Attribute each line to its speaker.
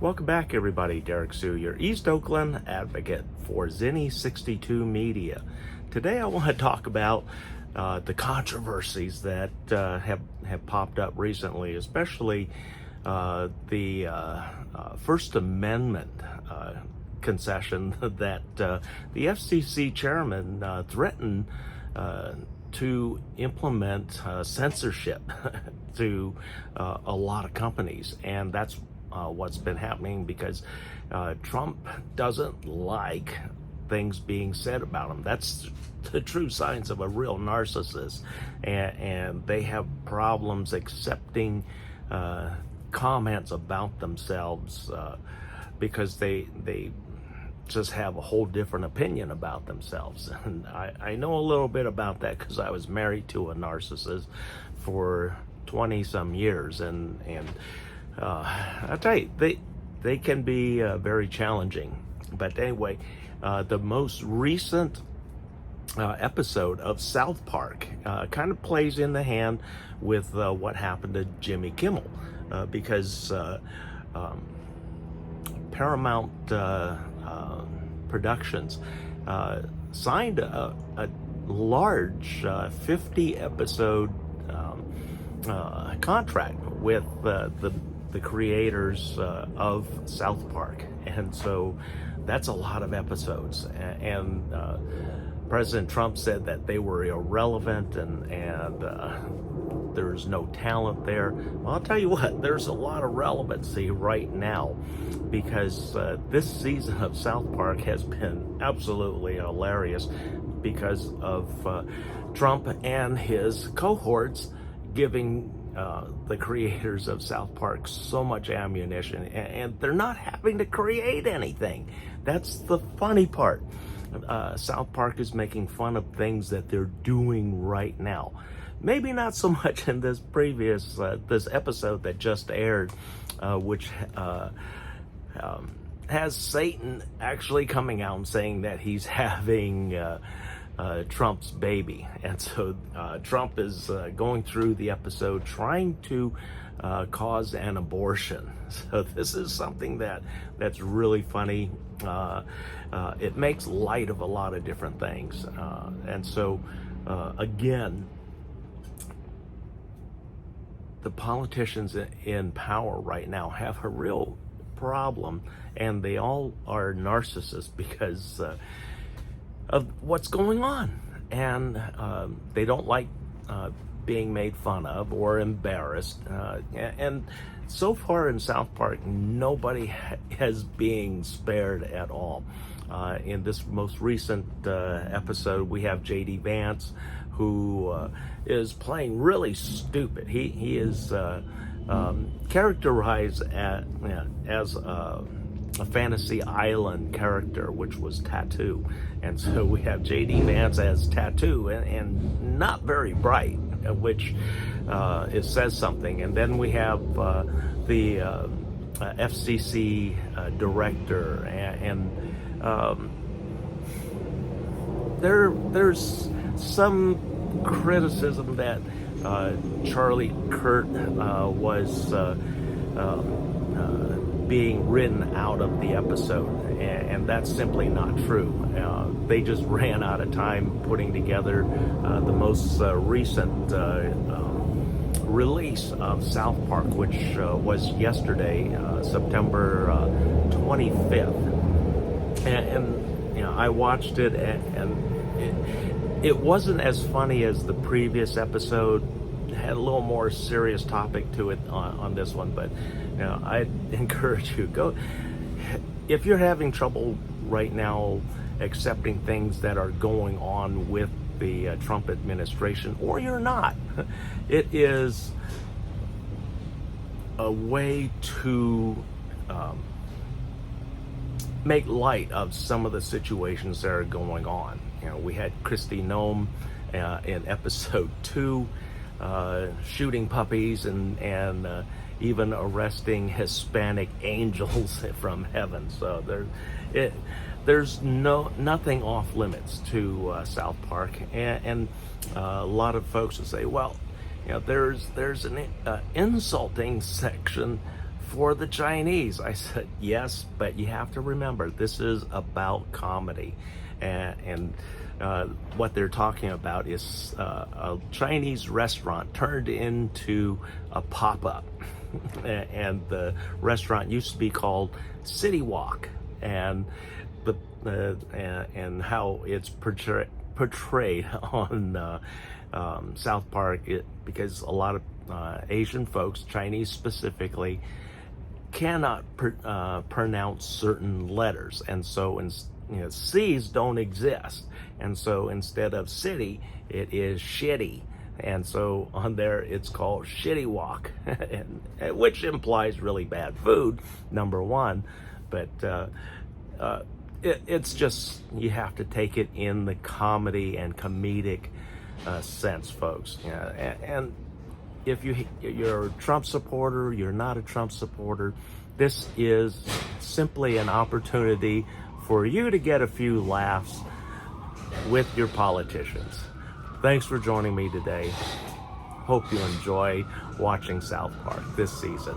Speaker 1: Welcome back, everybody. Derrick Soo, your East Oakland advocate for Zinni 62 Media. Today, I want to talk about the controversies that have popped up recently, especially the First Amendment concession that the FCC chairman threatened to implement censorship to a lot of companies, and that's what's been happening because Trump doesn't like things being said about him. That's the true signs of a real narcissist, and they have problems accepting comments about themselves because they just have a whole different opinion about themselves. And I know a little bit about that because I was married to a narcissist for 20 some years, and I'll tell you, they can be very challenging. But anyway, the most recent episode of South Park kind of plays in the hand with what happened to Jimmy Kimmel because Paramount Productions signed a large 50 episode contract with the creators of South Park, and so that's a lot of episodes. And President Trump said that they were irrelevant and there's no talent there. Well, I'll tell you what, there's a lot of relevancy right now because this season of South Park has been absolutely hilarious because of Trump and his cohorts giving the creators of South Park so much ammunition, and they're not having to create anything. That's the funny part. South Park is making fun of things that they're doing right now. Maybe not so much in this this episode that just aired, which has Satan actually coming out and saying that he's having Trump's baby. And so Trump is going through the episode trying to cause an abortion. So this is something that's really funny. It makes light of a lot of different things. And so again, the politicians in power right now have a real problem, and they all are narcissists because of what's going on, and they don't like being made fun of or embarrassed, and so far in South Park nobody is being spared at all. In this most recent episode, we have JD Vance, who is playing really stupid. He is characterized as a Fantasy Island character, which was Tattoo. And so we have JD Vance as Tattoo, and not very bright, which it says something. And then we have the FCC director, and there's some criticism that Charlie Kirk was being written out of the episode, and that's simply not true. They just ran out of time putting together the most recent release of South Park, which was yesterday, September 25th. And you know, I watched it, and it wasn't as funny as the previous episode. It had a little more serious topic to it on this one, but you know, I'd encourage you, go. If you're having trouble right now accepting things that are going on with the Trump administration, or you're not, it is a way to make light of some of the situations that are going on. You know, we had Kristi Noem in episode 2 shooting puppies and even arresting Hispanic angels from heaven. So there's nothing off limits to South Park, and a lot of folks will say, well, you know, there's an insulting section for the Chinese. I said, yes, but you have to remember, this is about comedy. And what they're talking about is a Chinese restaurant turned into a pop-up. And the restaurant used to be called City Walk. And and how it's portrayed on South Park, because a lot of Asian folks, Chinese specifically, cannot pronounce certain letters, and so C's don't exist, and so instead of city, it is shitty, and so on there it's called Shitty Walk, which implies really bad food, number one, but it's just, you have to take it in the comedy and comedic sense, folks. And if you're a Trump supporter, you're not a Trump supporter, this is simply an opportunity for you to get a few laughs with your politicians. Thanks for joining me today. Hope you enjoy watching South Park this season.